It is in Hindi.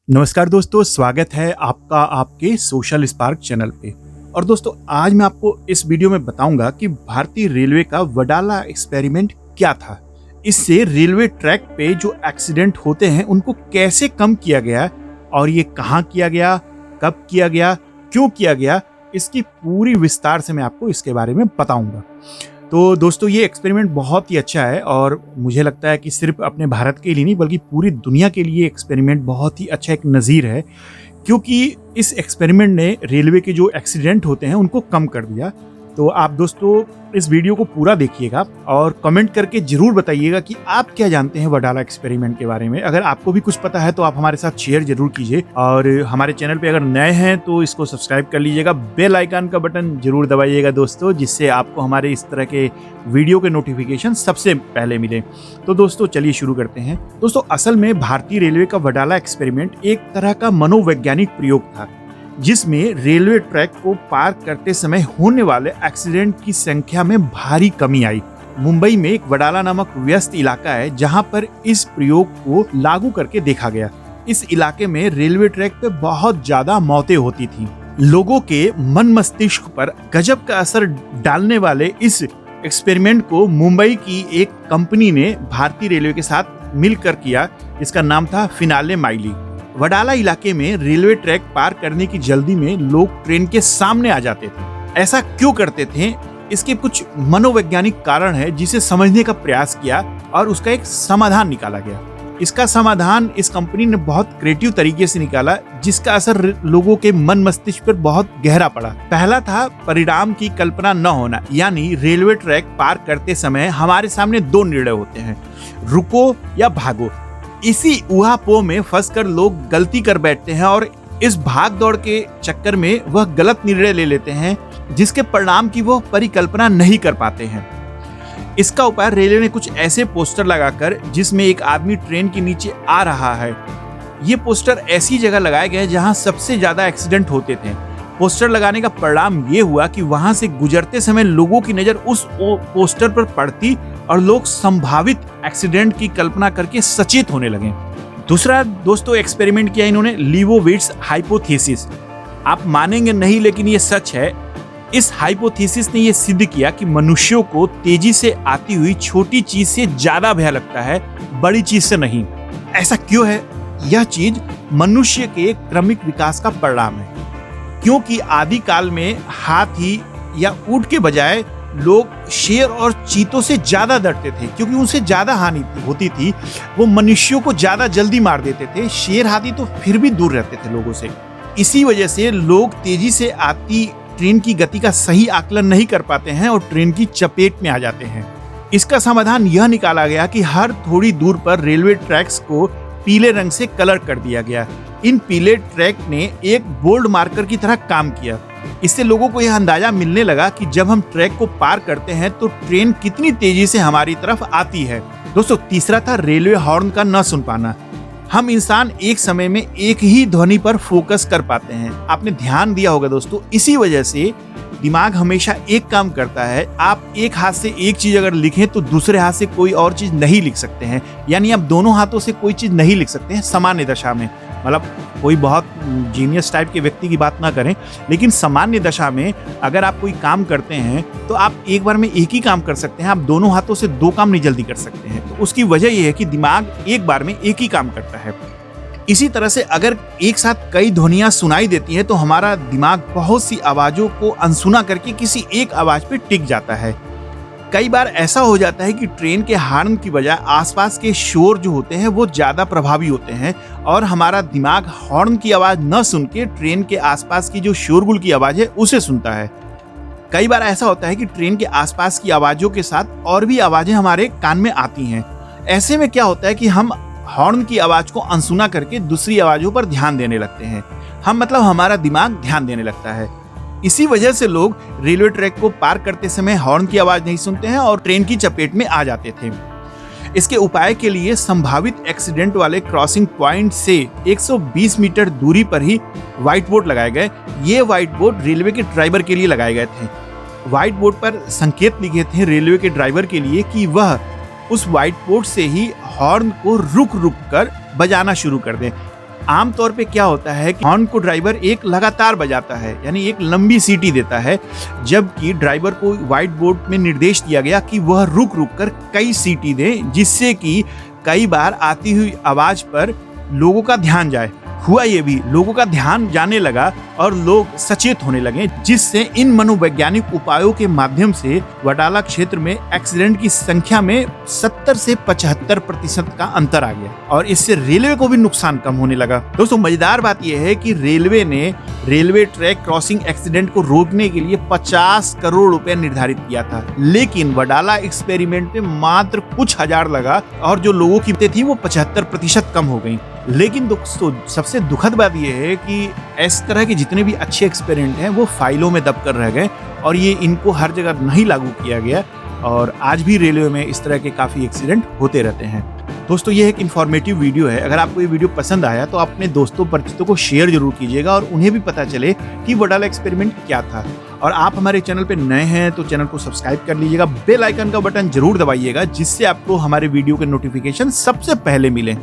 नमस्कार दोस्तों, स्वागत है आपका आपके सोशल स्पार्क चैनल पे। और दोस्तों, आज मैं आपको इस वीडियो में बताऊंगा कि भारतीय रेलवे का वडाला एक्सपेरिमेंट क्या था। इससे रेलवे ट्रैक पे जो एक्सीडेंट होते हैं उनको कैसे कम किया गया और ये कहाँ किया गया, कब किया गया, क्यों किया गया, इसकी पूरी विस्तार से मैं आपको इसके बारे में बताऊंगा। तो दोस्तों, ये एक्सपेरिमेंट बहुत ही अच्छा है और मुझे लगता है कि सिर्फ अपने भारत के लिए नहीं बल्कि पूरी दुनिया के लिए एक्सपेरिमेंट बहुत ही अच्छा एक नज़ीर है, क्योंकि इस एक्सपेरिमेंट ने रेलवे के जो एक्सीडेंट होते हैं उनको कम कर दिया। तो आप दोस्तों इस वीडियो को पूरा देखिएगा और कमेंट करके जरूर बताइएगा कि आप क्या जानते हैं वडाला एक्सपेरिमेंट के बारे में। अगर आपको भी कुछ पता है तो आप हमारे साथ शेयर जरूर कीजिए और हमारे चैनल पे अगर नए हैं तो इसको सब्सक्राइब कर लीजिएगा, बेल आइकन का बटन जरूर दबाइएगा दोस्तों, जिससे आपको हमारे इस तरह के वीडियो के नोटिफिकेशन सबसे पहले मिले। तो दोस्तों चलिए शुरू करते हैं। दोस्तों, असल में भारतीय रेलवे का वडाला एक्सपेरिमेंट एक तरह का मनोवैज्ञानिक प्रयोग था, जिसमें रेलवे ट्रैक को पार करते समय होने वाले एक्सीडेंट की संख्या में भारी कमी आई। मुंबई में एक वडाला नामक व्यस्त इलाका है जहां पर इस प्रयोग को लागू करके देखा गया। इस इलाके में रेलवे ट्रैक पे बहुत ज्यादा मौतें होती थी। लोगों के मन मस्तिष्क पर गजब का असर डालने वाले इस एक्सपेरिमेंट को मुंबई की एक कंपनी ने भारतीय रेलवे के साथ मिलकर किया, जिसका नाम था फिनाले माइली। वडाला इलाके में रेलवे ट्रैक पार करने की जल्दी में लोग ट्रेन के सामने आ जाते थे। ऐसा क्यों करते थे, इसके कुछ मनोवैज्ञानिक कारण है जिसे समझने का प्रयास किया और उसका एक समाधान निकाला गया। इसका समाधान इस कंपनी ने बहुत क्रिएटिव तरीके से निकाला, जिसका असर लोगों के मन मस्तिष्क पर बहुत गहरा पड़ा। पहला था परिणाम की कल्पना न होना, यानी रेलवे ट्रैक पार करते समय हमारे सामने दो निर्णय होते हैं, रुको या भागो। इसी ऊहापोह में फंसकर लोग गलती कर बैठते हैं और इस भाग दौड़ के चक्कर में वह गलत निर्णय ले लेते हैं, जिसके परिणाम की वह परिकल्पना नहीं कर पाते हैं। इसका उपाय रेलवे ने कुछ ऐसे पोस्टर लगाकर, जिसमें एक आदमी ट्रेन के नीचे आ रहा है। ये पोस्टर ऐसी जगह लगाए गए जहां सबसे ज्यादा एक्सीडेंट होते थे। पोस्टर लगाने का परिणाम ये हुआ कि वहां से गुजरते समय लोगों की नजर उस पोस्टर पर पड़ती और लोग संभावित एक्सीडेंट की कल्पना करके सचेत होने लगे। दूसरा दोस्तों एक्सपेरिमेंट किया इन्होंने लीबोविट्ज हाइपोथेसिस। आप मानेंगे नहीं लेकिन ये सच है। इस हाइपोथेसिस ने ये सिद्ध किया कि मनुष्यों को तेजी से आती हुई छोटी चीज से ज्यादा भय लगता है, बड़ी चीज से नहीं। ऐसा क्यों है? यह चीज मनुष्य के क्रमिक विकास का परिणाम है, क्योंकि आदि काल में हाथी या ऊंट के बजाय लोग शेर और चीतों से ज्यादा डरते थे, क्योंकि उनसे ज्यादा हानि होती थी। वो मनुष्यों को ज्यादा जल्दी मार देते थे। शेर हाथी तो फिर भी दूर रहते थे लोगों से। इसी वजह से लोग तेजी से आती ट्रेन की गति का सही आकलन नहीं कर पाते हैं और ट्रेन की चपेट में आ जाते हैं। इसका समाधान यह निकाला गया कि हर थोड़ी दूर पर रेलवे ट्रैक्स को पीले रंग से कलर कर दिया गया। इन पीले ट्रैक ने एक बोल्ड मार्कर की तरह काम किया। इससे लोगों को यह अंदाजा मिलने लगा कि जब हम ट्रैक को पार करते हैं तो ट्रेन कितनी तेजी से हमारी तरफ आती है। दोस्तों, तीसरा था रेलवे हॉर्न का न सुन पाना। हम इंसान एक समय में एक ही ध्वनि पर फोकस कर पाते हैं। आपने ध्यान दिया होगा दोस्तों, इसी वजह से दिमाग हमेशा एक काम करता है। आप एक हाथ से एक चीज अगर लिखें तो दूसरे हाथ से कोई और चीज नहीं लिख सकते हैं, यानी आप दोनों हाथों से कोई चीज नहीं लिख सकते हैं सामान्य दशा में। मतलब कोई बहुत जीनियस टाइप के व्यक्ति की बात ना करें, लेकिन सामान्य दशा में अगर आप कोई काम करते हैं तो आप एक बार में एक ही काम कर सकते हैं। आप दोनों हाथों से दो काम नहीं जल्दी कर सकते हैं। तो उसकी वजह यह है कि दिमाग एक बार में एक ही काम करता है। इसी तरह से अगर एक साथ कई ध्वनियां सुनाई देती हैं तो हमारा दिमाग बहुत सी आवाजों को अनसुना करके किसी एक आवाज पे टिक जाता है। कई बार ऐसा हो जाता है कि ट्रेन के हॉर्न की बजाय आसपास के शोर जो होते हैं वो ज्यादा प्रभावी होते हैं और हमारा दिमाग हॉर्न की आवाज न सुन के ट्रेन के आसपास की जो शोरगुल की आवाज है उसे सुनता है। कई बार ऐसा होता है कि ट्रेन के आसपास की आवाजों के साथ और भी आवाजें हमारे कान में आती हैं। ऐसे में क्या होता है कि हम हॉर्न की आवाज को अनसुना करके दूसरी आवाजों पर ध्यान देने लगते हैं। हमारा दिमाग ध्यान देने लगता है। इसी वजह से लोग रेलवे ट्रैक को पार करते समय हॉर्न की आवाज नहीं सुनते हैं और ट्रेन की चपेट में आ जाते थे। इसके उपाय के लिए संभावित एक्सीडेंट वाले क्रॉसिंग पॉइंट से 120 मीटर दूरी पर ही व्हाइट बोर्ड लगाए गए। ये व्हाइट बोर्ड रेलवे के ड्राइवर के लिए लगाए गए थे। व्हाइट बोर्ड पर संकेत लिखे थे रेलवे के ड्राइवर के लिए कि वह उस व्हाइट बोर्ड से ही हॉर्न को रुक रुक कर बजाना शुरू कर दें। आमतौर पे क्या होता है कि हॉर्न को ड्राइवर एक लगातार बजाता है, यानी एक लंबी सीटी देता है, जबकि ड्राइवर को व्हाइट बोर्ड में निर्देश दिया गया कि वह रुक रुक कर कई सीटी दे, जिससे कि कई बार आती हुई आवाज पर लोगों का ध्यान जाए। हुआ ये भी, लोगों का ध्यान जाने लगा और लोग सचेत होने लगे, जिससे इन मनोवैज्ञानिक उपायों के माध्यम से वडाला क्षेत्र में एक्सीडेंट की संख्या में 70 से 75% का अंतर आ गया और इससे रेलवे को भी नुकसान कम होने लगा। दोस्तों, मजेदार बात यह है कि रेलवे ने रेलवे ट्रैक क्रॉसिंग एक्सीडेंट को रोकने के लिए 50 करोड़ रुपए निर्धारित किया था, लेकिन वडाला एक्सपेरिमेंट में मात्र कुछ हजार लगा और जो लोगों की मौतें थी वो 75% कम हो गई। लेकिन दोस्तों, सबसे दुखद बात यह है कि इस तरह के जितने भी अच्छे एक्सपेरिमेंट हैं वो फाइलों में दब कर रह गए और ये इनको हर जगह नहीं लागू किया गया और आज भी रेलवे में इस तरह के काफ़ी एक्सीडेंट होते रहते हैं। दोस्तों, ये एक इन्फॉर्मेटिव वीडियो है। अगर आपको ये वीडियो पसंद आया तो अपने दोस्तों परिचितों को शेयर जरूर कीजिएगा और उन्हें भी पता चले कि वडाला एक्सपेरिमेंट क्या था। और आप हमारे चैनल पे नए हैं तो चैनल को सब्सक्राइब कर लीजिएगा, बेल आइकन का बटन जरूर दबाइएगा, जिससे आपको हमारे वीडियो के नोटिफिकेशन सबसे पहले मिले।